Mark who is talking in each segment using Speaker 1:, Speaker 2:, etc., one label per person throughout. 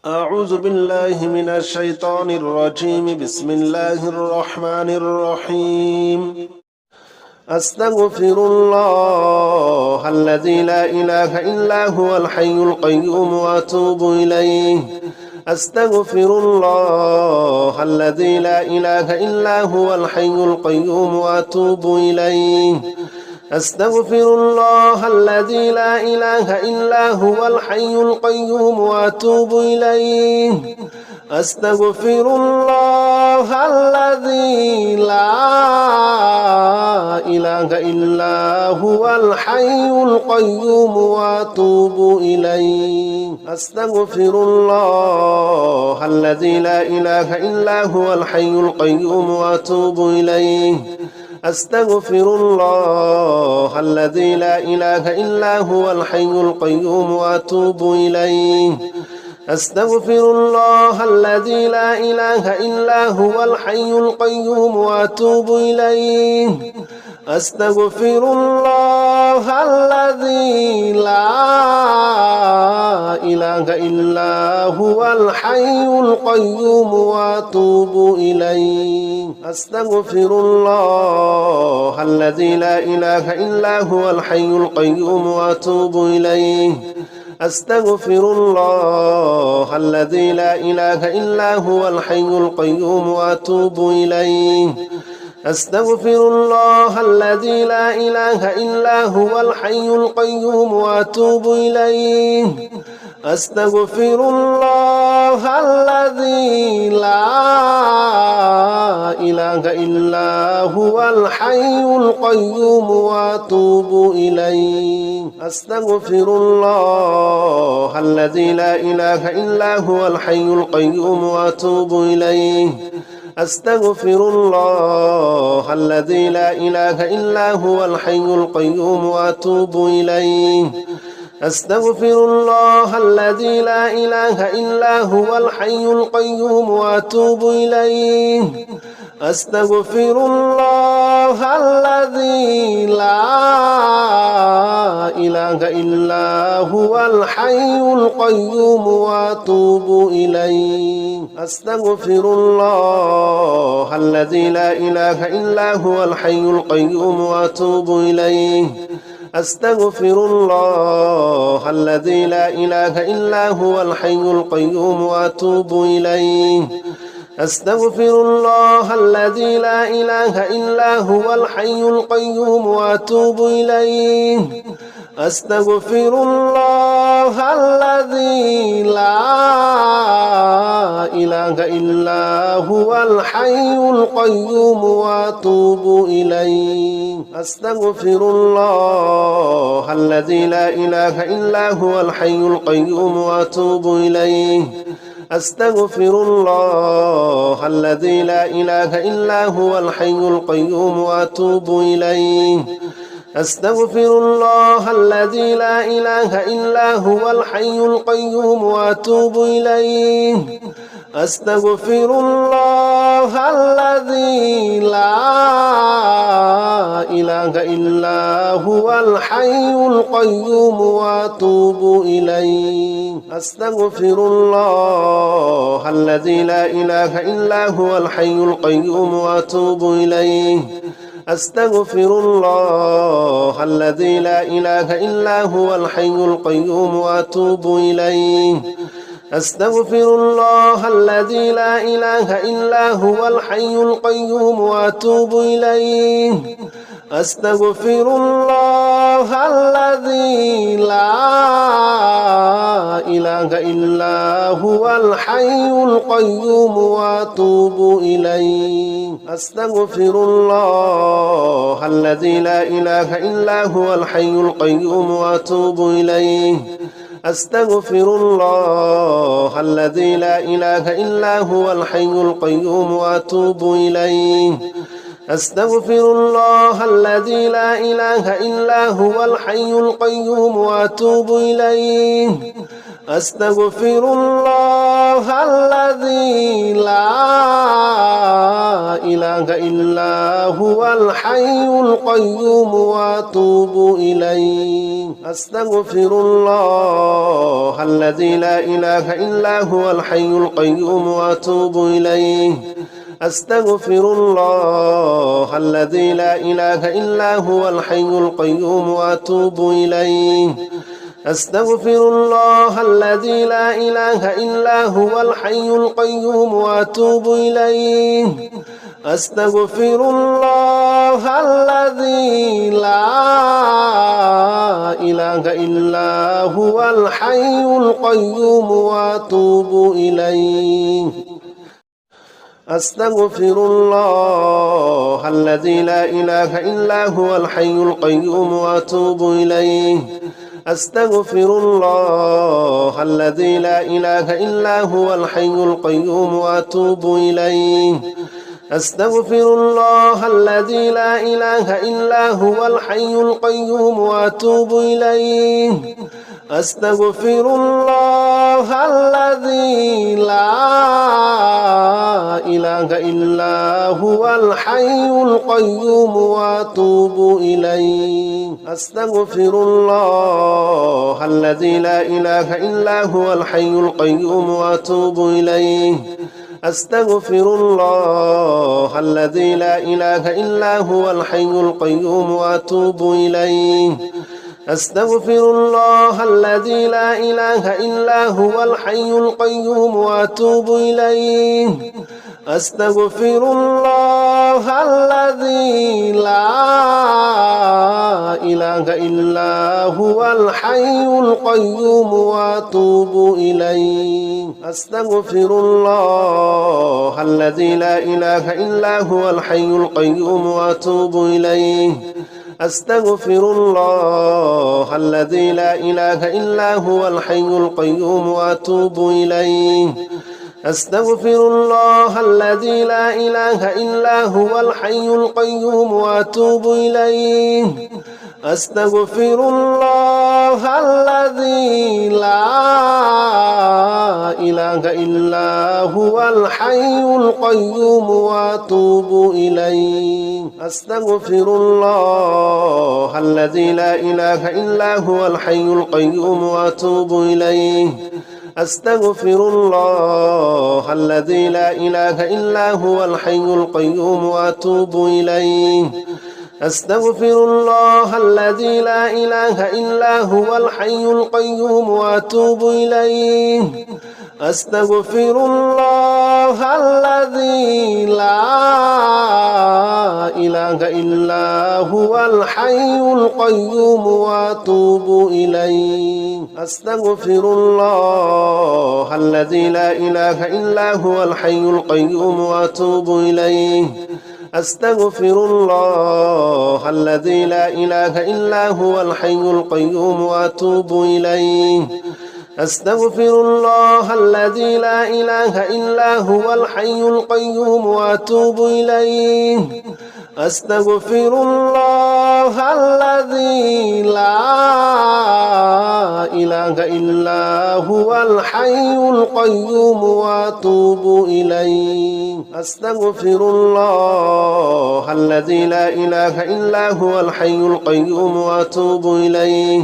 Speaker 1: أعوذ بالله من الشيطان الرجيم. بسم الله الرحمن الرحيم. أستغفر الله الذي لا إله إلا هو الحي القيوم وأتوب إليه. أستغفر الله الذي لا إله إلا هو الحي القيوم وأتوب إليه. أستغفر الله الذي لا إله إلا هو الحي القيوم وأتوب إليه. أستغفر الله الذي لا إله إلا هو الحي القيوم وأتوب إليه. أستغفر الله الذي لا إله إلا هو الحي القيوم وأتوب إليه. أستغفر الله الذي لا إله إلا هو الحي القيوم وأتوب إليه. أستغفر الله الذي لا إله إلا هو الحي القيوم وأتوب إليه. أستغفر الله الذي لا إله إلا هو الحي القيوم وأتوب إليه. أستغفر الله الذي لا إله إلا هو الحي القيوم وأتوب إليه. أستغفر الله الذي لا إله إلا هو الحي القيوم وأتوب إليه. أستغفر الله الذي لا إله إلا هو الحي القيوم وأتوب إليه. أستغفر الله الذي لا إله إلا هو الحي القيوم وأتوب إليه. أستغفر الله الذي لا إله إلا هو الحي القيوم وأتوب إليه. أستغفر الله الذي لا إله إلا هو الحي القيوم وأتوب إليه. أستغفر الله الذي لا إله إلا هو الحي القيوم وأتوب إليه. أستغفر الله الذي لا إله إلا هو الحي القيوم وأتوب إليه. أستغفر الله الذي لا إله إلا هو الحي القيوم وأتوب إليه. أستغفر الله الذي لا إله إلا هو الحي القيوم وأتوب إليه. أستغفر الله الذي لا إله إلا هو الحي القيوم وأتوب إليه. أستغفر الله الذي لا إله إلا هو الحي القيوم وأتوب إليه. أستغفر الله الذي لا إله إلا هو الحي القيوم وأتوب إليه. أستغفر الله الذي لا إله إلا هو الحي القيوم وأتوب إليه. أستغفر الله الذي لا إله إلا هو الحي القيوم وأتوب إليه. أستغفر الله الذي لا إله إلا هو الحي القيوم وأتوب إليه. أستغفر الله الذي لا إله إلا هو الحي القيوم وأتوب إليه. أستغفر الله الذي لا إله إلا هو الحي القيوم وأتوب إليه. أستغفر الله الذي لا إله إلا هو الحي القيوم وأتوب إليه. أستغفر الله الذي لا إله إلا هو الحي القيوم وأتوب إليه. أستغفر الله الذي لا إله إلا هو الحي القيوم وأتوب إليه. أستغفر الله الذي لا إله إلا هو الحي القيوم وأتوب إليه. أستغفر الله الذي لا إله إلا هو الحي القيوم وأتوب إليه. أستغفر الله الذي لا إله إلا هو الحي القيوم وأتوب إليه أستغفر الله الذي لا إله إلا هو الحي القيوم وأتوب إليه أستغفر الله الذي لا إله إلا هو الحي القيوم وأتوب إليه أستغفر الله الذي لا إله إلا هو الحي القيوم وأتوب إليه أستغفر الله الذي لا إله إلا هو الحي القيوم وأتوب إليه أستغفر الله الذي لا إله إلا هو الحي القيوم وأتوب إليه أستغفر الله الذي لا إله إلا هو الحي القيوم وأتوب إليه أستغفر الله الذي لا إله إلا هو الحي القيوم وأتوب إليه أستغفر الله الذي لا إله إلا هو الحي القيوم وأتوب إليه أستغفر الله الذي لا إله إلا هو الحي القيوم وأتوب إليه أستغفر الله الذي لا إله إلا هو الحي القيوم وأتوب إليه أستغفر الله الذي لا إله إلا هو الحي القيوم وأتوب إليه أستغفر الله الذي لا إله إلا هو الحي القيوم وأتوب إليه أستغفر الله الذي لا إله إلا هو الحي القيوم وأتوب إليه أستغفر الله الذي لا إله إلا هو الحي القيوم وأتوب إليه أستغفر الله الذي لا إله إلا هو الحي القيوم وأتوب إليه أستغفر الله الذي لا إله إلا هو الحي القيوم وأتوب إليه أستغفر الله الذي لا إله إلا هو الحي القيوم وأتوب إليه أستغفر الله الذي لا إله إلا هو الحي القيوم وأتوب إليه أستغفر الله الذي لا إله إلا هو الحي القيوم وأتوب إليه أستغفر الله الذي لا إله إلا هو الحي القيوم وأتوب إليه أستغفر الله الذي لا إله إلا هو الحي القيوم وأتوب إليه أستغفر الله الذي لا إله إلا هو الحي القيوم وأتوب إليه أستغفر الله الذي لا إله إلا هو الحي القيوم وأتوب إليه أستغفر الله الذي لا إله إلا هو الحي القيوم وأتوب إليه أستغفر الله الذي لا إله إلا هو الحي القيوم وأتوب إليه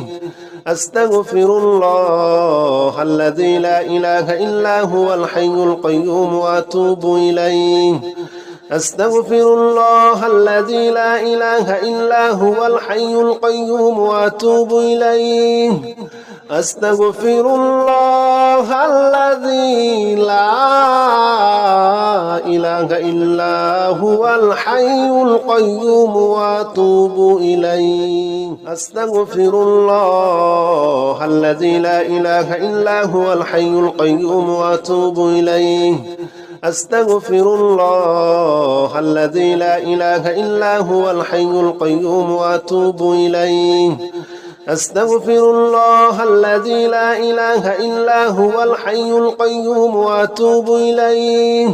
Speaker 1: أستغفر الله الذي لا إله إلا هو الحي القيوم وأتوب إليه أستغفر الله الذي لا إله إلا هو الحي القيوم وأتوب إليه أستغفر الله الذي لا إله إلا هو الحي القيوم وأتوب إليه أستغفر الله الذي لا إله إلا هو الحي القيوم وأتوب إليه أستغفر الله الذي لا إله إلا هو الحي القيوم وأتوب إليه أستغفر الله الذي لا إله إلا هو الحي القيوم وأتوب إليه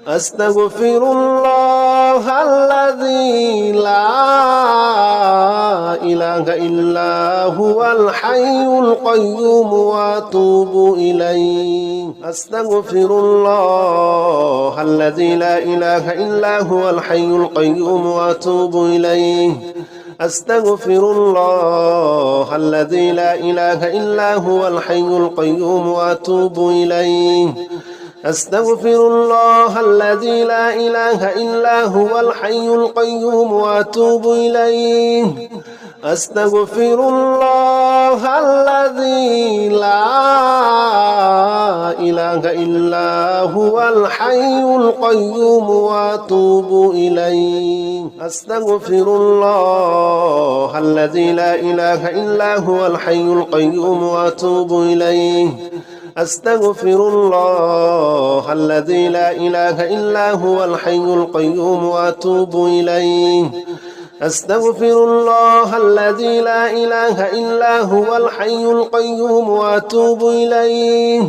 Speaker 1: أستغفر الله الذي لا إله إلا هو الحي القيوم وأتوب إليه أستغفر الله الذي لا إله إلا هو الحي القيوم وأتوب إليه أستغفر الله الذي لا إله إلا هو الحي القيوم وأتوب إليه أستغفر الله الذي لا إله إلا هو الحي القيوم وأتوب إليه أستغفر الله الذي لا إله إلا هو الحي القيوم وأتوب إليه أستغفر الله الذي لا إله إلا هو الحي القيوم وأتوب إليه أستغفر الله الذي لا إله إلا هو الحي القيوم وأتوب إليه أستغفر الله الذي لا إله إلا هو الحي القيوم وأتوب إليه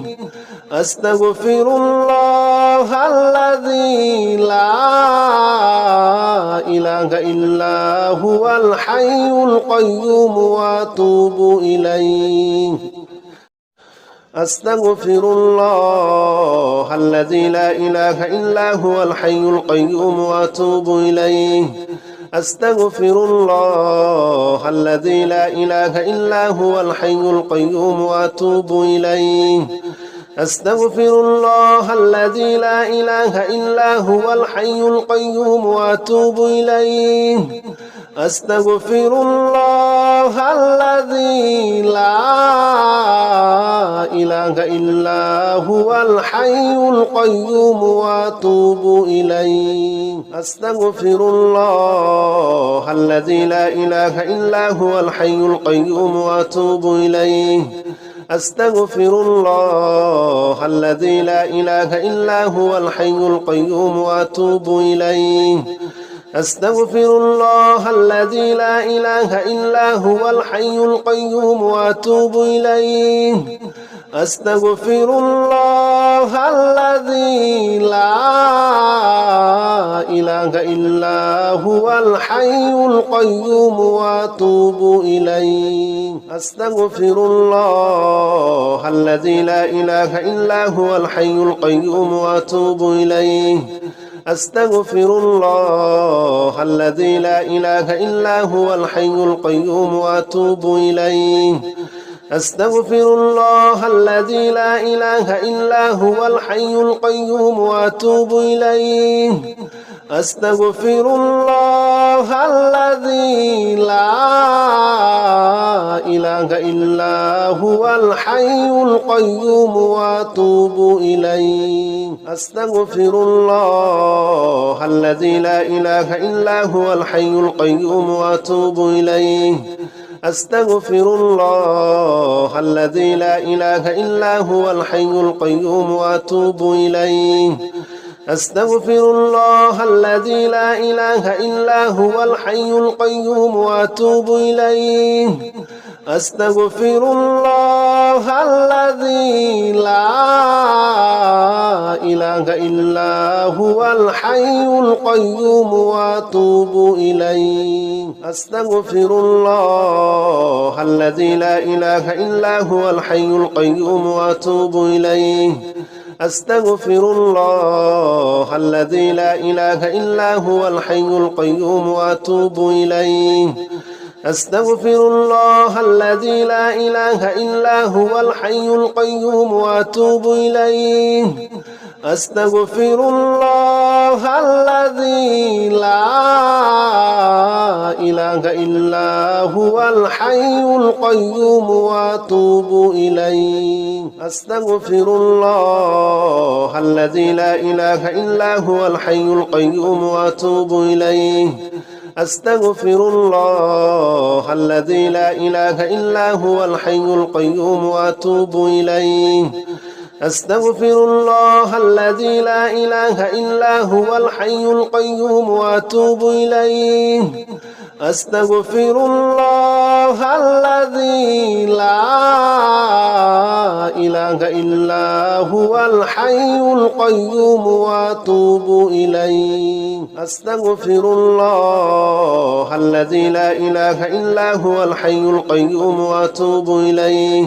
Speaker 1: أستغفر الله الذي لا إله إلا هو الحي القيوم وأتوب إليه أستغفر الله الذي لا إله إلا هو الحي القيوم وأتوب إليه أستغفر الله الذي لا إله إلا هو الحي القيوم وأتوب إليه أستغفر الله الذي لا إله إلا هو الحي القيوم وأتوب إليه أستغفر الله الذي لا إله إلا هو الحي القيوم وأتوب إليه أستغفر الله الذي لا إله إلا هو الحي القيوم وأتوب إليه أستغفر الله الذي لا إله إلا هو الحي القيوم وأتوب إليه أستغفر الله الذي لا إله إلا هو الحي القيوم وأتوب إليه أستغفر الله الذي لا إله إلا هو الحي القيوم وأتوب إليه أستغفر الله الذي لا إله إلا هو الحي القيوم وأتوب إليه أستغفر الله الذي لا إله إلا هو الحي القيوم وأتوب إليه أستغفر الله الذي لا إله إلا هو الحي القيوم وأتوب إليه أستغفر الله الذي لا إله إلا هو الحي القيوم وأتوب إليه أستغفر الله الذي لا إله إلا هو الحي القيوم وأتوب إليه أستغفر الله الذي لا إله إلا هو الحي القيوم وأتوب إليه أستغفر الله الذي لا إله إلا هو الحي القيوم وأتوب إليه أستغفر الله الذي لا إله إلا هو الحي القيوم وأتوب إليه أستغفر الله الذي لا إله إلا هو الحي القيوم وأتوب إليه أستغفر الله الذي لا إله إلا هو الحي القيوم وأتوب إليه أستغفر الله الذي لا إله إلا هو الحي القيوم وأتوب إليه أستغفر الله الذي لا إله إلا هو الحي القيوم وأتوب إليه أستغفر الله الذي لا إله إلا هو الحي القيوم وأتوب إليه أستغفر الله الذي لا إله إلا هو الحي القيوم وأتوب إليه أستغفر الله الذي لا إله إلا هو الحي القيوم وأتوب إليه أستغفر الله الذي لا إله إلا هو الحي القيوم وأتوب إليه أستغفر الله الذي لا إله إلا هو الحي القيوم وأتوب إليه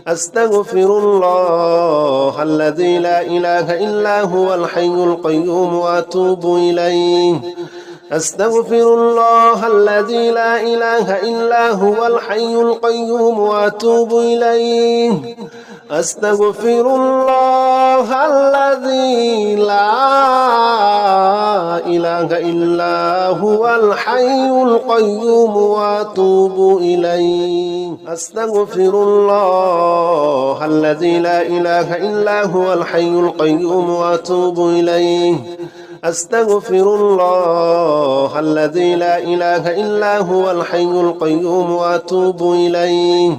Speaker 1: أستغفر الله الذي لا إله إلا هو الحي القيوم وأتوب إليه أستغفر الله الذي لا إله إلا هو الحي القيوم وأتوب إليه أستغفر الله الذي لا إله إلا هو الحي القيوم وأتوب إليه أستغفر الله الذي لا إله إلا هو الحي القيوم وأتوب إليه أستغفر الله الذي لا إله إلا هو الحي القيوم وأتوب إليه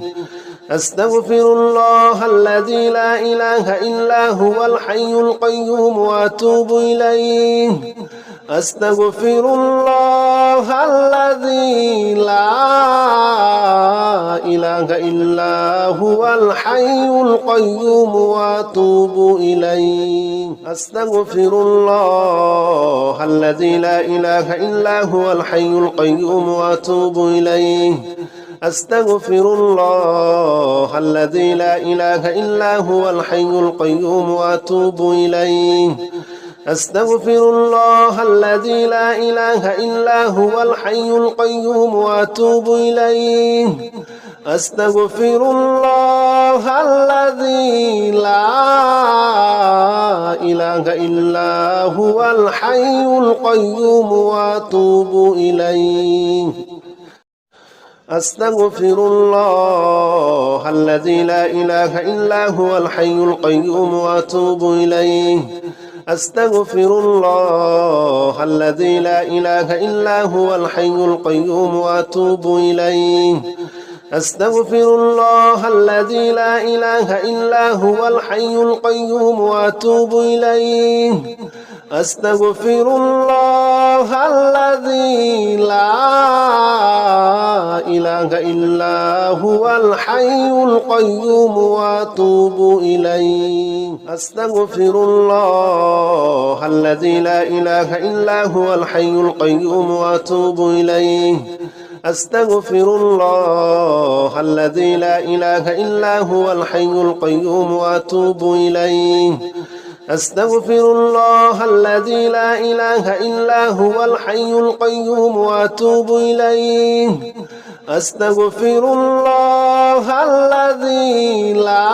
Speaker 1: أستغفر الله الذي لا إله إلا هو الحي القيوم وأتوب إليه أستغفر الله الذي لا إله إلا هو الحي القيوم وأتوب إليه أستغفر الله الذي لا إله إلا هو الحي القيوم وأتوب إليه أستغفر الله الذي لا إله إلا هو الحي القيوم وأتوب إليه أستغفر الله الذي لا إله إلا هو الحي القيوم وأتوب إليه أستغفر الله الذي لا إله إلا هو الحي القيوم وأتوب إليه أستغفر الله الذي لا إله إلا هو الحي القيوم وأتوب إليه أستغفر الله الذي لا إله إلا هو الحي القيوم وأتوب إليه أستغفر الله الذي لا إله إلا هو الحي القيوم وأتوب إليه أستغفر الله الذي لا إله إلا هو الحي القيوم وأتوب إليه أستغفر الله الذي لا إله إلا هو الحي القيوم وأتوب إليه أستغفر الله الذي لا إله إلا هو الحي القيوم وأتوب إليه أستغفر الله الذي لا إله إلا هو الحي القيوم وأتوب إليه أستغفر الله الذي لا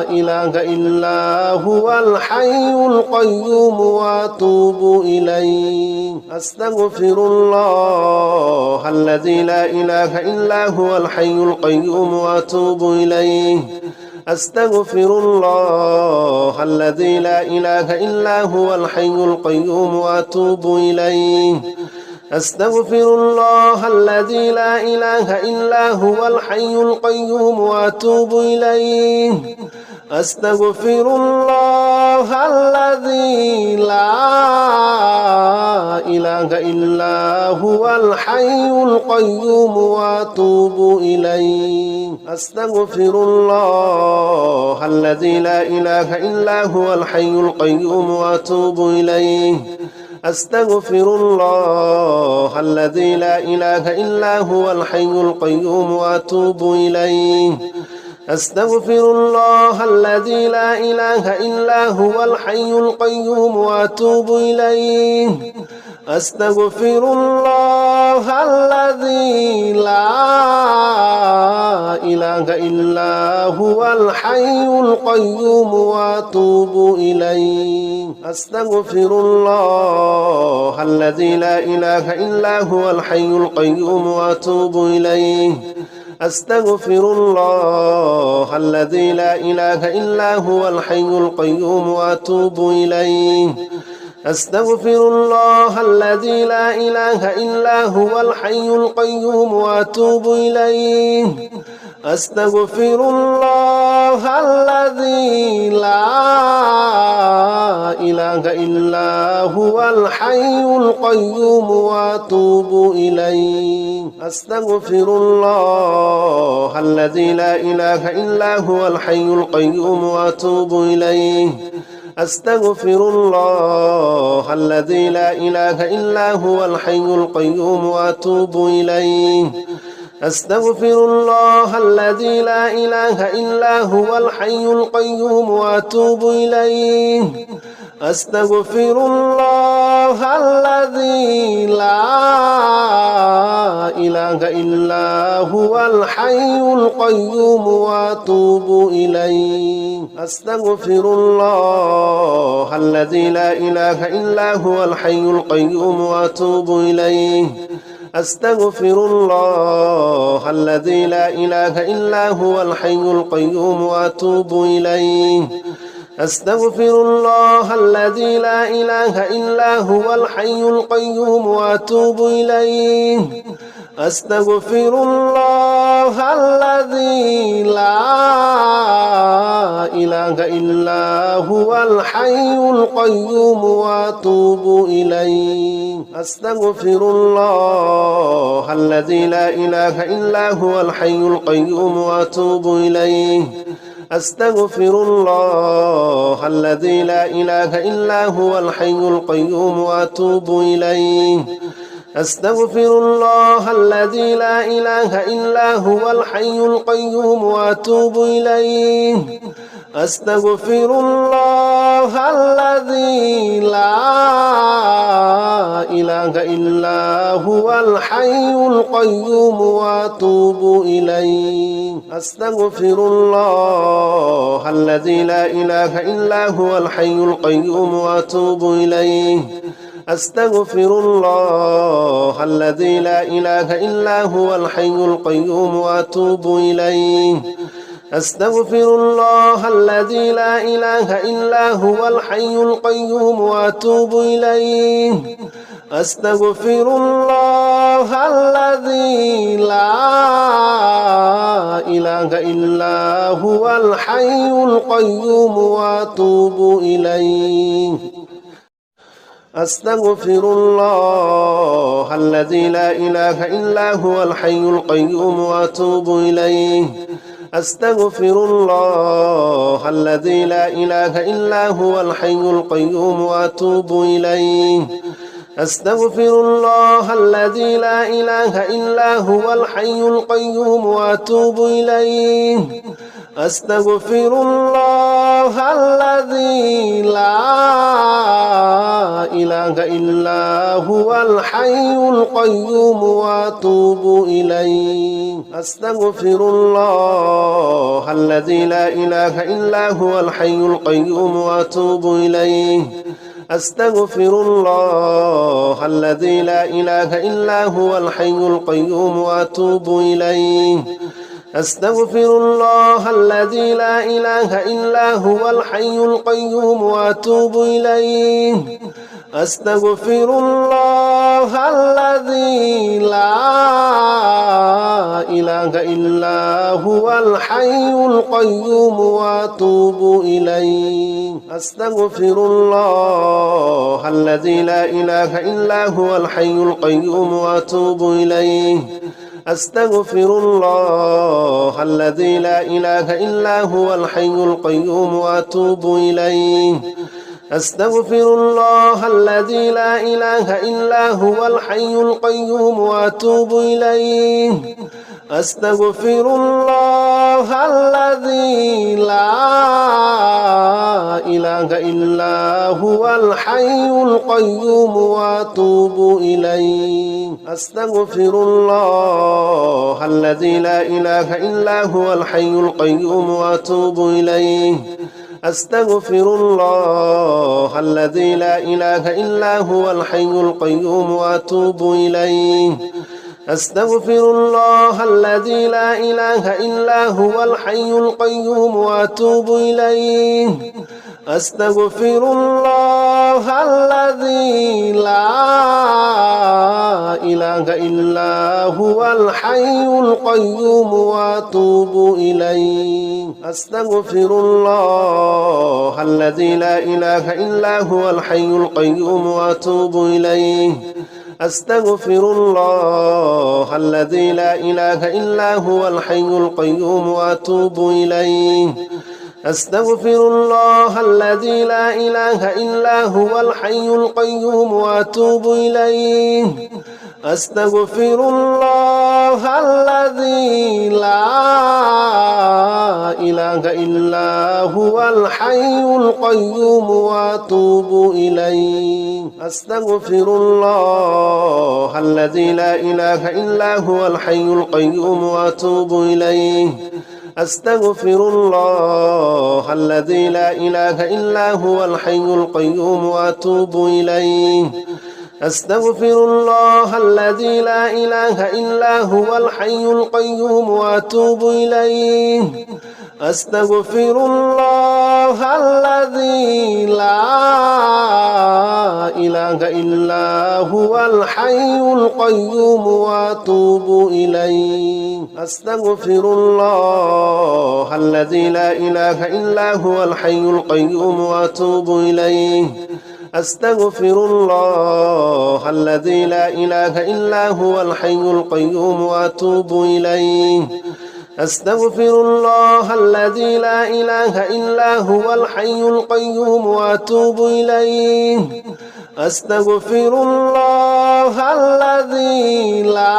Speaker 1: إله إلا هو الحي القيوم وأتوب إليه أستغفر الله الذي لا إله إلا هو الحي القيوم وأتوب إليه أستغفر الله الذي لا إله إلا هو الحي القيوم وأتوب إليه أستغفر الله الذي لا إله إلا هو الحي القيوم وأتوب إليه أستغفر الله الذي لا إله إلا هو الحي القيوم وأتوب إليه أستغفر الله الذي لا إله إلا هو الحي القيوم وأتوب إليه أستغفر الله الذي لا إله إلا هو الحي القيوم وأتوب إليه أستغفر الله الذي لا إله إلا هو الحي القيوم وأتوب إليه أستغفر الله الذي لا إله إلا هو الحي القيوم وأتوب إليه أستغفر الله الذي لا إله إلا هو الحي القيوم وأتوب إليه أستغفر الله الذي لا إله إلا هو الحي القيوم وأتوب إليه أستغفر الله الذي لا إله إلا هو الحي القيوم وأتوب إليه أستغفر الله الذي لا إله إله إلا هو الحي القيوم وأتوب إليه أستغفر الله الذي لا إله إلا هو الحي القيوم وأتوب إليه أستغفر الله الذي لا إله إلا هو الحي القيوم وأتوب إليه أستغفر الله الذي لا إله إلا هو الحي القيوم وأتوب إليه أستغفر الله الذي لا إله إلا هو الحي القيوم وأتوب إليه أستغفر الله الذي لا إله إلا هو الحي القيوم وأتوب إليه أستغفر الله الذي لا إله إلا هو الحي القيوم وأتوب إليه أستغفر الله الذي لا إله إلا هو الحي القيوم وأتوب إليه أستغفر الله الذي لا إله إلا هو الحي القيوم وأتوب إليه أستغفر الله الذي لا إله إلا هو الحي القيوم وأتوب إليه أستغفر الله الذي لا إله إلا هو الحي القيوم وأتوب إليه أستغفر الله الذي لا إله إلا هو الحي القيوم وأتوب إليه أستغفر الله الذي لا إله إلا هو الحي القيوم وأتوب إليه أستغفر الله الذي لا إله إلا هو الحي القيوم وأتوب إليه أستغفر الله الذي لا إله إلا هو الحي القيوم وأتوب إليه أستغفر الله الذي لا إله إلا هو الحي القيوم وأتوب إليه أستغفر الله الذي لا إله إلا هو الحي القيوم وأتوب إليه أستغفر الله الذي لا إله إلا هو الحي القيوم وأتوب إليه أستغفر الله الذي لا إله إلا هو الحي القيوم وأتوب إليه أستغفر الله الذي لا إله إلا هو الحي القيوم وأتوب إليه أستغفر الله الذي لا إله إلا هو الحي القيوم وأتوب إليه أستغفر الله الذي لا إله إلا هو الحي القيوم وأتوب إليه أستغفر الله الذي لا إله إلا هو الحي القيوم وأتوب إليه أستغفر الله الذي لا إله إلا هو الحي القيوم وأتوب إليه أستغفر الله الذي لا إله إلا هو الحي القيوم وأتوب إليه أستغفر الله الذي لا إله إلا هو الحي القيوم وأتوب إليه أستغفر الله الذي لا إله إلا هو الحي القيوم وأتوب إليه أستغفر الله الذي لا إله إلا هو الحي القيوم وأتوب إليه أستغفر الله الذي لا إله إلا هو الحي القيوم وأتوب إليه أستغفر الله الذي لا إله إلا هو الحي القيوم وأتوب إليه أستغفر الله الذي لا إله إلا هو الحي القيوم وأتوب إليه أستغفر الله الذي لا إله إلا هو الحي القيوم وأتوب إليه أستغفر الله الذي لا إله إلا هو الحي القيوم وأتوب إليه أستغفر الله الذي لا إله إلا هو الحي القيوم وأتوب إليه أستغفر الله الذي لا إله إلا هو الحي القيوم وأتوب إليه أستغفر الله الذي لا إله إلا هو الحي القيوم وأتوب إليه أستغفر الله الذي لا إله إلا هو الحي القيوم وأتوب إليه أستغفر الله الذي لا إله إلا هو الحي القيوم وأتوب إليه أستغفر الله الذي لا إله إلا هو الحي القيوم وأتوب إليه أستغفر الله الذي لا إله إلا هو الحي القيوم وأتوب إليه أستغفر الله الذي لا إله إلا هو الحي القيوم وأتوب إليه أستغفر الله الذي لا إله إلا هو الحي القيوم وأتوب إليه أستغفر الله الذي لا إله إلا هو الحي القيوم وأتوب إليه أستغفر الله الذي لا إله إلا هو الحي القيوم وأتوب إليه أستغفر الله الذي لا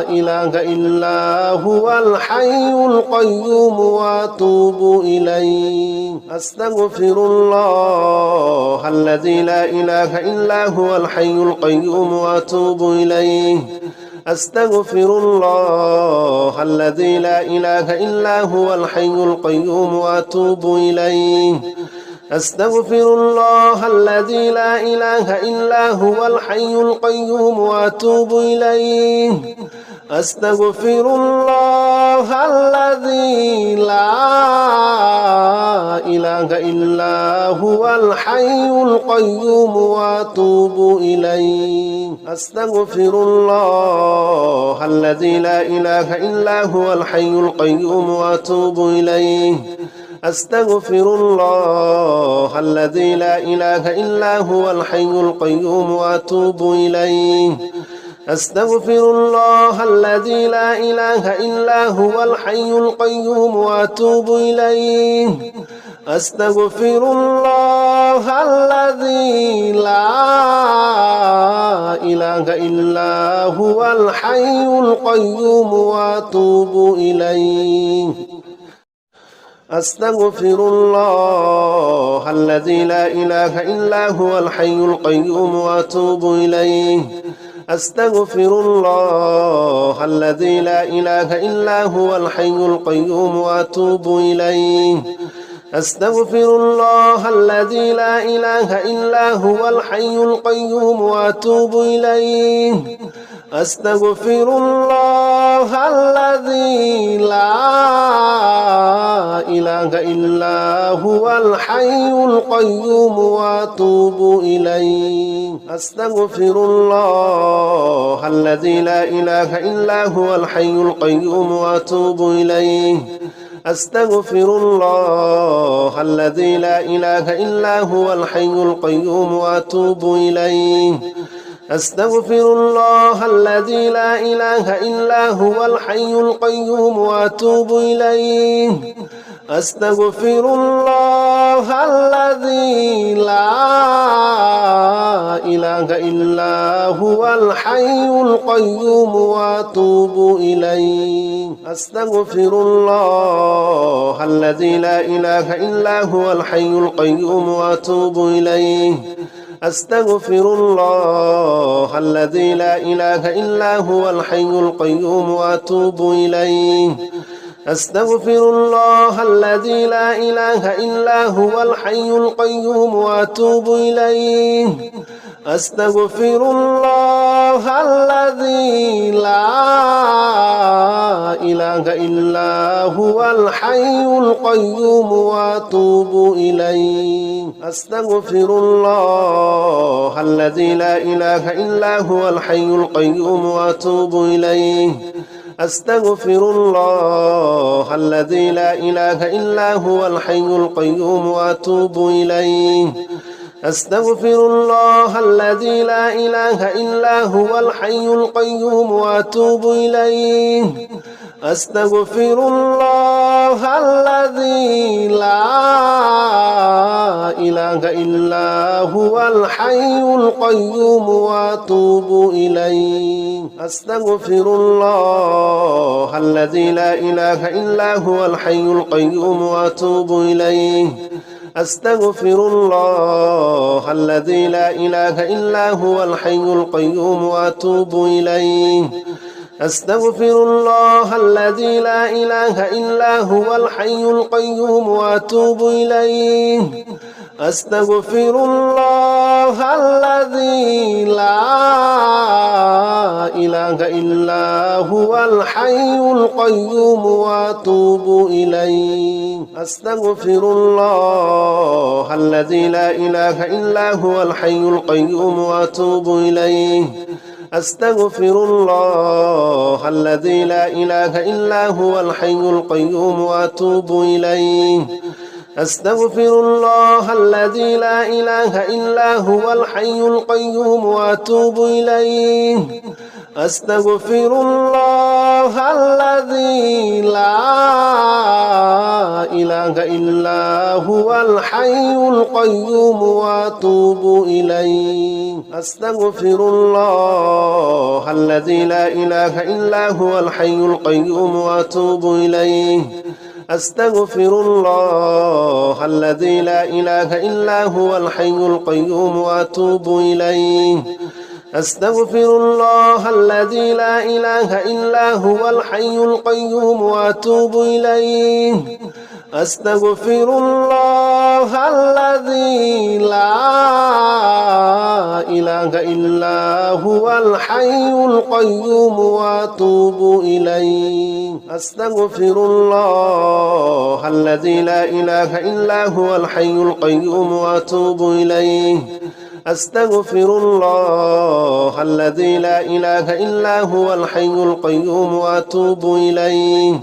Speaker 1: إله إلا هو الحي القيوم وأتوب إليه أستغفر الله الذي لا إله إلا هو الحي القيوم وأتوب إليه أستغفر الله الذي لا إله إلا هو الحي القيوم وأتوب إليه أستغفر الله الذي لا إله إلا هو الحي القيوم وأتوب إليه أستغفر الله الذي لا إله إلا هو الحي القيوم وأتوب إليه أستغفر الله الذي لا إله إلا هو الحي القيوم وأتوب إليه أستغفر الله الذي لا إله إلا هو الحي القيوم وأتوب إليه أستغفر الله الذي لا إله إلا هو الحي القيوم وأتوب إليه أستغفر الله الذي لا إله إلا هو الحي القيوم وأتوب إليه أستغفر الله الذي لا إله إلا هو الحي القيوم وأتوب إليه أستغفر الله الذي لا إله إلا هو الحي القيوم وأتوب إليه أستغفر الله الذي لا إله إلا هو الحي القيوم وأتوب إليه أستغفر الله الذي لا إله إلا هو الحي القيوم وأتوب إليه أستغفر الله الذي لا إله إلا هو الحي القيوم وأتوب إليه أستغفر الله الذي لا إله إلا هو الحي القيوم وأتوب إليه أستغفر الله الذي لا إله إلا هو الحي القيوم وأتوب إليه أستغفر الله الذي لا إله إلا هو الحي القيوم وأتوب إليه أستغفر الله الذي لا إله إلا هو الحي القيوم وأتوب إليه أستغفر الله الذي لا إله إلا هو الحي القيوم وأتوب إليه أستغفر الله الذي لا إله إلا هو الحي القيوم وأتوب إليه أستغفر الله الذي لا إله إلا هو الحي القيوم وأتوب إليه أستغفر الله الذي لا إله إلا هو الحي القيوم وأتوب إليه أستغفر الله الذي لا إله إلا هو الحي القيوم وأتوب إليه أستغفر الله الذي لا إله إلا هو الحي القيوم وأتوب إليه أستغفر الله الذي لا إله إلا هو الحي القيوم وأتوب إليه أستغفر الله الذي لا إله إلا هو الحي القيوم وأتوب إليه أستغفر الله الذي لا إله إلا هو الحي القيوم وأتوب إليه أستغفر الله الذي لا إله إلا هو الحي القيوم وأتوب إليه أستغفر الله الذي لا إله إلا هو الحي القيوم وأتوب إليه أستغفر الله الذي لا إله إلا هو الحي القيوم وأتوب إليه أستغفر الله الذي لا إله إلا هو الحي القيوم وأتوب إليه أستغفر الله الذي لا إله إلا هو الحي القيوم وأتوب إليه أستغفر الله الذي لا إله إلا هو الحي القيوم وأتوب إليه أستغفر الله الذي لا إله إلا هو الحي القيوم وأتوب إليه أستغفر الله الذي لا إله إلا هو الحي القيوم وأتوب إليه أستغفر الله الذي لا إله إلا هو الحي القيوم وأتوب إليه أستغفر الله الذي لا إله إلا هو الحي القيوم وأتوب إليه أستغفر الله الذي لا إله إلا هو الحي القيوم وأتوب إليه أستغفر الله الذي لا إله إلا هو الحي القيوم وأتوب إليه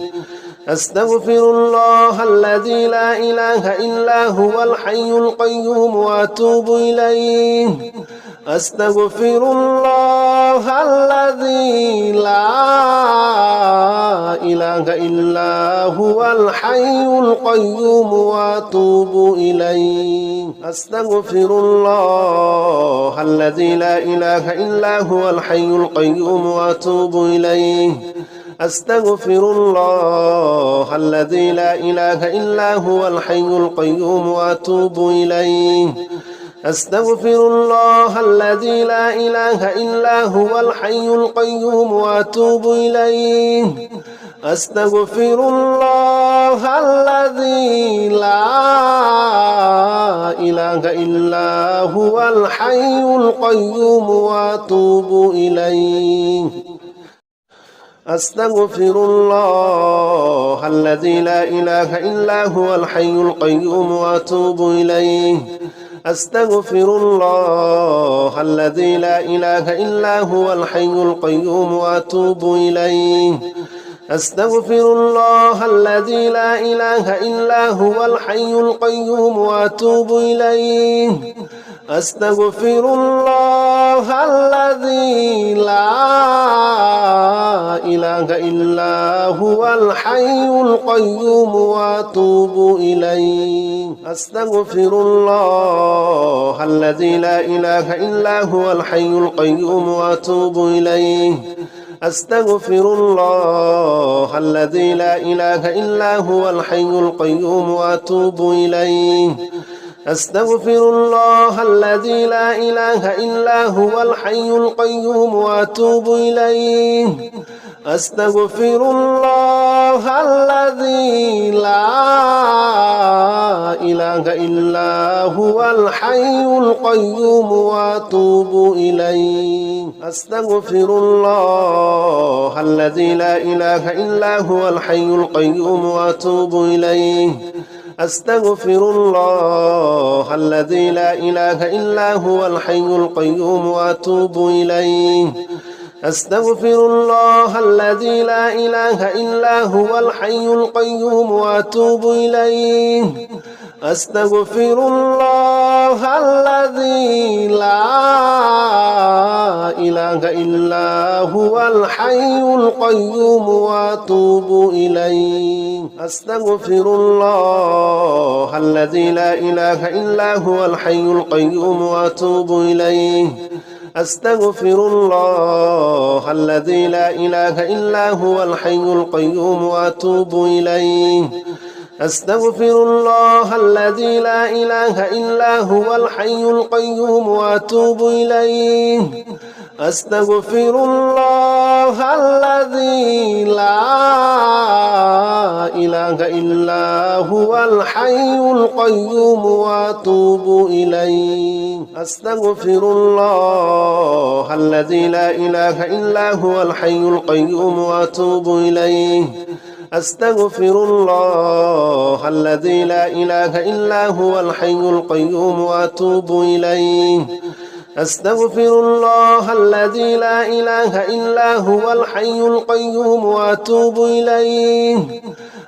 Speaker 1: أستغفر الله الذي لا إله إلا هو الحي القيوم وأتوب إليه أستغفر الله الذي لا إله إلا هو الحي القيوم وأتوب إليه أستغفر الله الذي لا إله إلا هو الحي القيوم وأتوب إليه أستغفر الله الذي لا إله إلا هو الحي القيوم وأتوب إليه أستغفر الله الذي لا إله إلا هو الحي القيوم وأتوب إليه أستغفر الله الذي لا إله إلا هو الحي القيوم وأتوب إليه أستغفر الله الذي لا إله إلا هو الحي القيوم وأتوب إليه أستغفر الله الذي لا إله إلا هو الحي القيوم وأتوب إليه أستغفر الله الذي لا إله إلا هو الحي القيوم وأتوب إليه أستغفر الله الذي لا إله إلا هو الحي القيوم وأتوب إليه أستغفر الله الذي لا إله إلا هو الحي القيوم وأتوب إليه أستغفر الله الذي لا إله إلا هو الحي القيوم وأتوب إليه أستغفر الله الذي لا إله إلا هو الحي القيوم وأتوب إليه أستغفر الله الذي لا إله إلا هو الحي القيوم وأتوب إليه أستغفر الله الذي لا إله إلا هو الحي القيوم وأتوب إليه أستغفر الله الذي لا إله إلا هو الحي القيوم وأتوب إليه أستغفر الله الذي لا إله إلا هو الحي القيوم وأتوب إليه أستغفر الله الذي لا إله إلا هو الحي القيوم وأتوب إليه أستغفر الله الذي لا إله إلا هو الحي القيوم وأتوب إليه أستغفر الله الذي لا إله إلا هو الحي القيوم وأتوب إليه أستغفر الله الذي لا إله إلا هو الحي القيوم وأتوب إليه أستغفر الله الذي لا إله إلا هو الحي القيوم وأتوب إليه أستغفر الله الذي لا إله إلا هو الحي القيوم وأتوب إليه أستغفر الله الذي لا إله إلا هو الحي القيوم وأتوب إليه أستغفر الله الذي لا إله إلا هو الحي القيوم وأتوب إليه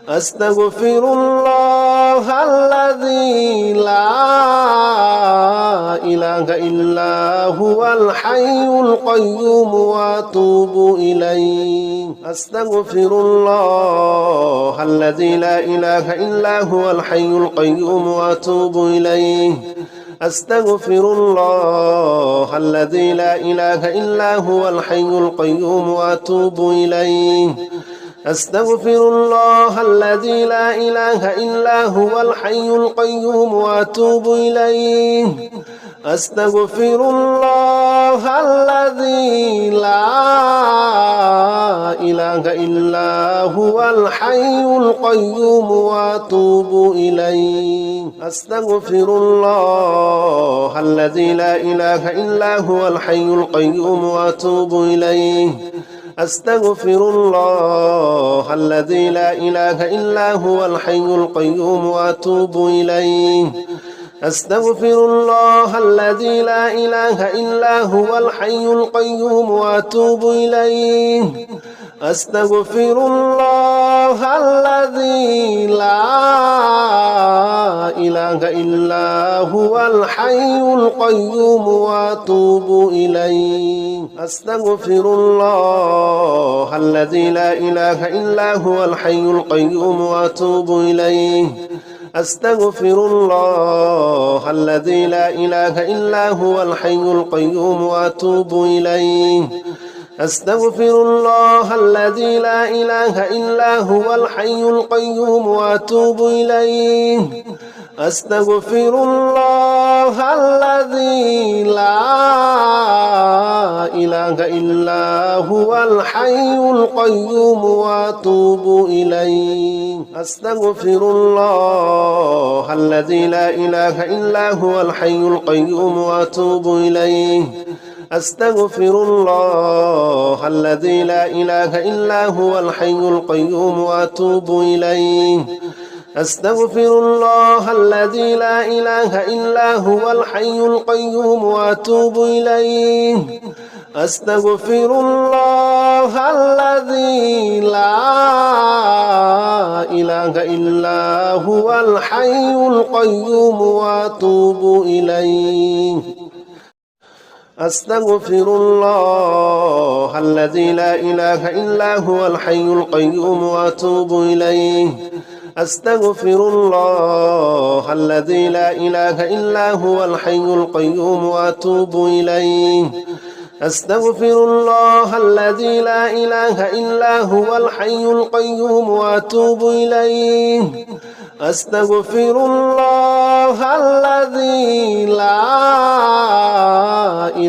Speaker 1: أستغفر الله الذي لا إله إلا هو الحي القيوم وأتوب إليه أستغفر الله الذي لا إله إلا هو الحي القيوم وأتوب إليه أستغفر الله الذي لا إله إلا هو الحي القيوم وأتوب إليه أستغفر الله الذي لا إله إلا هو الحي القيوم وأتوب إليه أستغفر الله الذي لا إله إلا هو الحي القيوم وأتوب إليه أستغفر الله الذي لا إله إلا هو الحي القيوم وأتوب إليه أستغفر الله الذي لا إله إلا هو الحي القيوم وأتوب إليه أستغفر الله الذي لا إله إلا هو الحي القيوم وأتوب إليه أستغفر الله الذي لا إله إلا هو الحي القيوم وأتوب إليه أستغفر الله الذي لا إله إلا هو الحي القيوم وأتوب إليه أستغفر الله الذي لا إله إلا هو الحي القيوم وأتوب إليه أستغفر الله الذي لا إله إلا هو الحي القيوم وأتوب إليه أستغفر الله الذي لا إله إلا هو الحي القيوم وأتوب إليه أستغفر الله الذي لا إله إلا هو الحي القيوم وأتوب إليه أستغفر الله الذي لا إله إلا هو الحي القيوم وأتوب إليه أستغفر الله الذي لا إله إلا هو الحي القيوم وأتوب إليه أستغفر الله الذي لا إله إلا هو الحي القيوم وأتوب إليه أستغفر الله الذي لا إله إلا هو الحي القيوم وأتوب إليه أستغفر الله الذي لا إله إلا هو الحي القيوم وأتوب إليه أستغفر الله الذي لا إله إلا هو الحي القيوم وأتوب إليه أستغفر الله الذي لا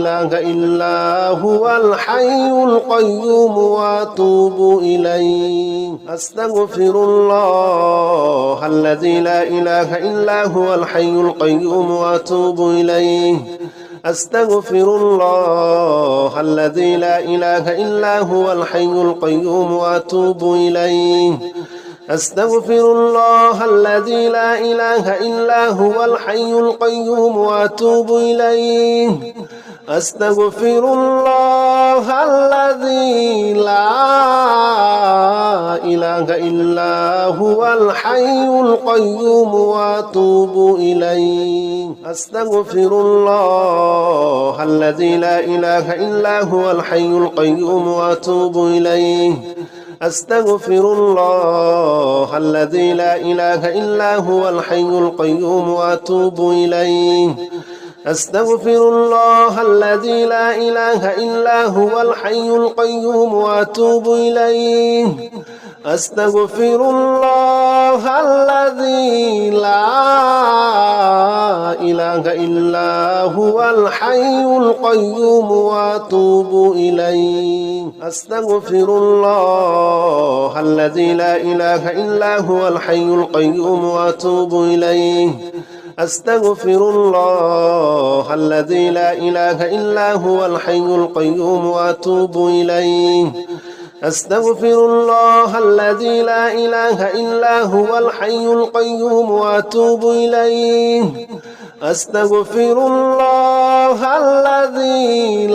Speaker 1: إله إلا هو الحي القيوم وأتوب إليه أستغفر الله الذي لا إله إلا هو الحي القيوم وأتوب إليه أستغفر الله الذي لا إله إلا هو الحي القيوم وأتوب إليه أستغفر الله الذي لا إله إلا هو الحي القيوم وأتوب إليه أستغفر الله الذي لا إله إلا هو الحي القيوم وأتوب إليه أستغفر الله الذي لا إله إلا هو الحي القيوم وأتوب إليه أستغفر الله الذي لا إله إلا هو الحي القيوم وأتوب إليه أستغفر الله الذي لا إله إلا هو الحي القيوم وأتوب إليه أستغفر الله الذي لا إله إلا هو الحي القيوم وأتوب إليه أستغفر الله الذي لا إله إلا هو الحي القيوم وأتوب إليه أستغفر الله الذي لا إله إلا هو الحي القيوم وأتوب إليه أستغفر الله الذي لا إله إلا هو الحي القيوم وأتوب إليه أستغفر الله الذي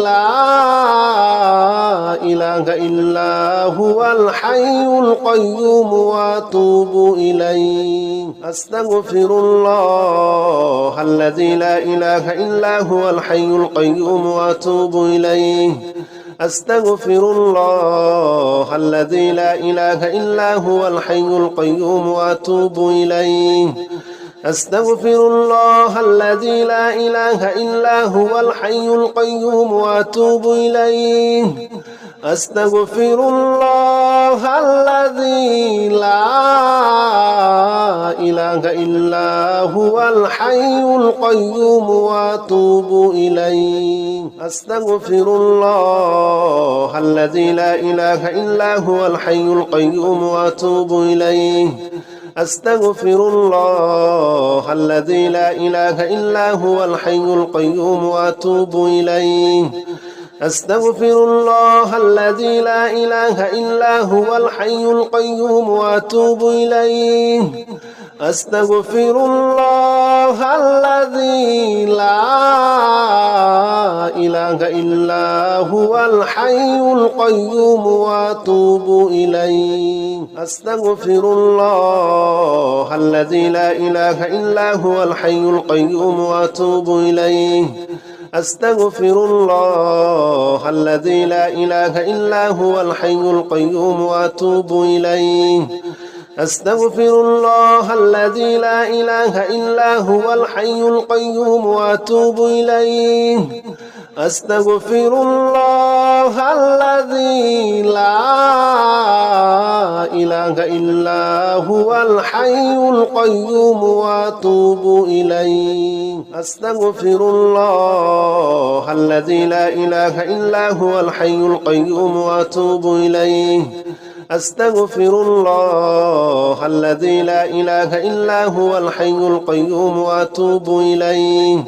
Speaker 1: لا إله إلا هو الحي القيوم وأتوب إليه أستغفر الله الذي لا إله إلا هو الحي القيوم وأتوب إليه أستغفر الله الذي لا إله إلا هو الحي القيوم وأتوب إليه أستغفر الله الذي لا إله إلا هو الحي القيوم وأتوب إليه أستغفر الله الذي لا إله إلا هو الحي القيوم وأتوب إليه أستغفر الله الذي لا إله إلا هو الحي القيوم وأتوب إليه أستغفر الله الذي لا إله إلا هو الحي القيوم وأتوب إليه أستغفر الله الذي لا إله إلا هو الحي القيوم وأتوب إليه أستغفر الله الذي لا إله إلا هو الحي القيوم وأتوب إليه أستغفر الله الذي لا إله إلا هو الحي القيوم وأتوب إليه أستغفر الله الذي لا إله إلا هو الحي القيوم وأتوب إليه أستغفر الله الذي لا إله إلا هو الحي القيوم وأتوب إليه أستغفر الله الذي لا إله إلا هو الحي القيوم وأتوب إليه أستغفر الله الذي لا إله إلا هو الحي القيوم وأتوب إليه أستغفر الله الذي لا إله إلا هو الحي القيوم وأتوب إليه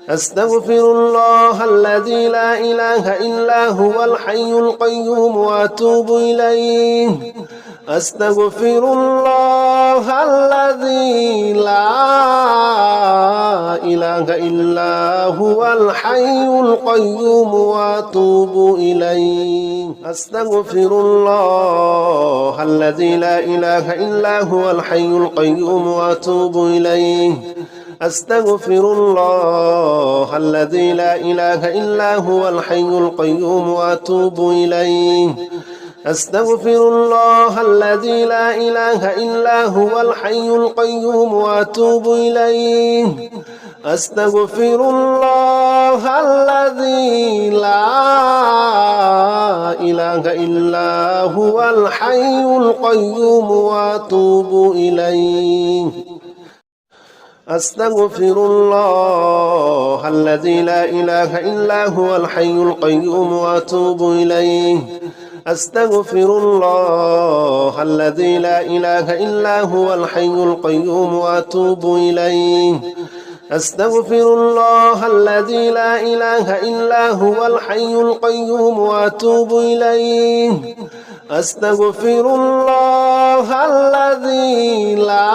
Speaker 1: أستغفر الله الذي لا إله إلا هو الحي القيوم وأتوب إليه أستغفر الله الذي لا إله إلا هو الحي القيوم وأتوب إليه أستغفر الله الذي لا إله إلا هو الحي القيوم وأتوب إليه أستغفر الله الذي لا إله إلا هو الحي القيوم وأتوب إليه أستغفر الله الذي لا إله إلا هو الحي القيوم وأتوب إليه أستغفر الله الذي لا إله إلا هو الحي القيوم وأتوب إليه أستغفر الله الذي لا إله إلا هو الحي القيوم وأتوب إليه أستغفر الله الذي لا إله إلا هو الحي القيوم وأتوب إليه أستغفر الله الذي لا إله إلا هو الحي القيوم وأتوب إليه أستغفر الله الذي لا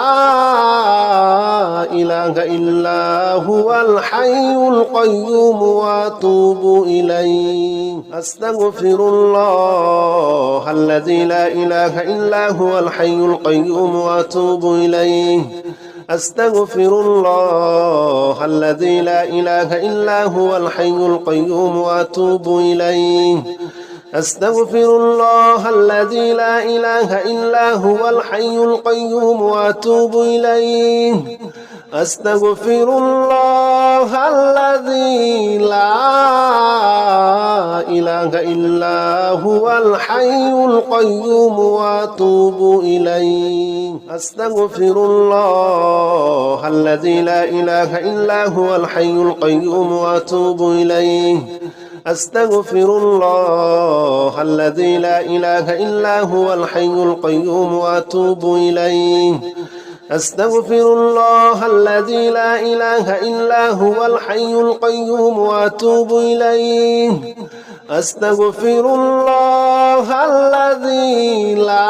Speaker 1: إله إلا هو الحي القيوم وأتوب إليه أستغفر الله الذي لا إله إلا هو الحي القيوم وأتوب إليه أستغفر الله الذي لا إله إلا هو الحي القيوم وأتوب إليه أستغفر الله الذي لا إله إلا هو الحي القيوم وأتوب إليه أستغفر الله الذي لا إله إلا هو الحي القيوم وأتوب إليه أستغفر الله الذي لا إله إلا هو الحي القيوم وأتوب إليه أستغفر الله الذي لا إله إلا هو الحي القيوم وأتوب إليه أستغفر الله الذي لا إله إلا هو الحي القيوم وأتوب إليه أستغفر الله الذي لا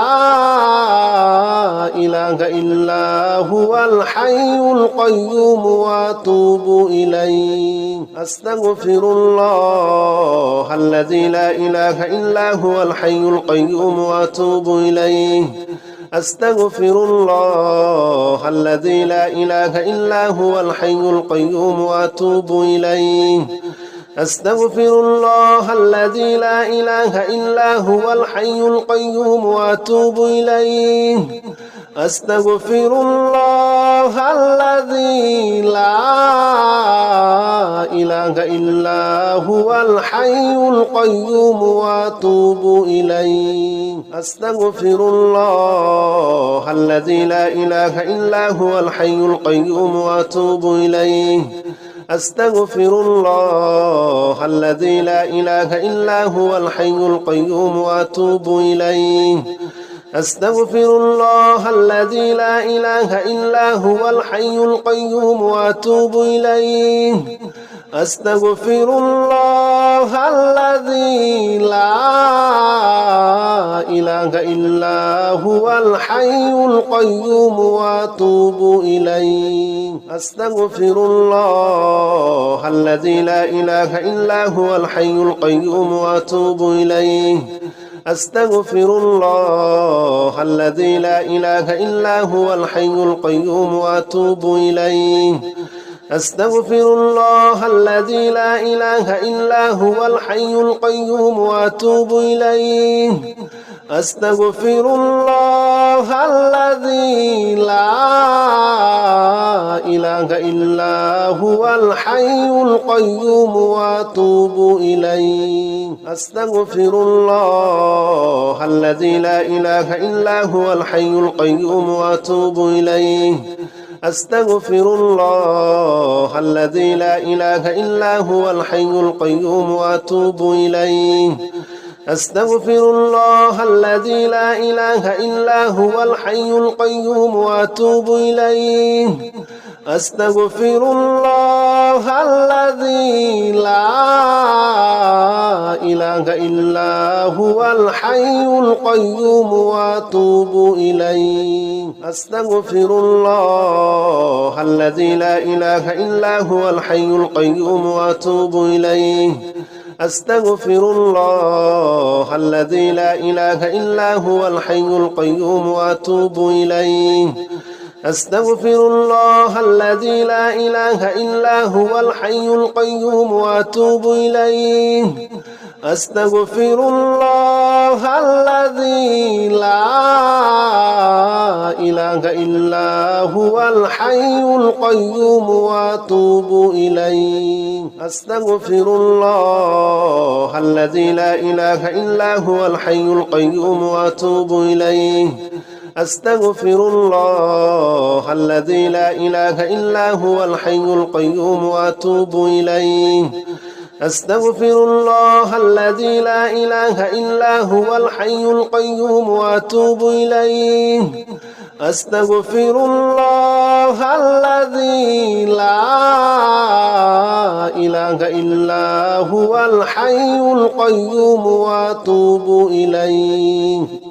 Speaker 1: إله إلا هو الحي القيوم وأتوب إليه أستغفر الله الذي لا إله إلا هو الحي القيوم وأتوب إليه أستغفر الله الذي لا إله إلا هو الحي القيوم وأتوب إليه أستغفر الله الذي لا إله إلا هو الحي القيوم وأتوب إليه أستغفر الله الذي لا إله إلا هو الحي القيوم وأتوب إليه أستغفر الله الذي لا إله إلا هو الحي القيوم وأتوب إليه أستغفر الله الذي لا إله إلا هو الحي القيوم وأتوب إليه أستغفر الله الذي لا إله إلا هو الحي القيوم وأتوب إليه أستغفر الله الذي لا إله إلا هو الحي القيوم وأتوب إليه أستغفر الله الذي لا إله إلا هو الحي القيوم وأتوب إليه أستغفر الله الذي لا إله إلا هو الحي القيوم وأتوب إليه أستغفر الله الذي لا إله إلا هو الحي القيوم وأتوب إليه أستغفر الله الذي لا إله إلا هو الحي القيوم وأتوب إليه أستغفر الله الذي لا إله إلا هو الحي القيوم وأتوب إليه أستغفر الله الذي لا إله إلا هو الحي القيوم وأتوب إليه أستغفر الله الذي لا إله إلا هو الحي القيوم وأتوب إليه أستغفر الله الذي لا إله إلا هو الحي القيوم وأتوب إليه أستغفر الله الذي لا إله إلا هو الحي القيوم وأتوب إليه أستغفر الله الذي لا إله إلا هو الحي القيوم وأتوب إليه أستغفر الله الذي لا إله إلا هو الحي القيوم وأتوب إليه أستغفر الله الذي لا إله إلا هو الحي القيوم وأتوب إليه أستغفر الله الذي لا إله إلا هو الحي القيوم وأتوب إليه أستغفر الله الذي لا إله إلا هو الحي القيوم وأتوب إليه أستغفر الله الذي لا إله إلا هو الحي القيوم وأتوب إليه أستغفر الله الذي لا إله إلا هو الحي القيوم وأتوب إليه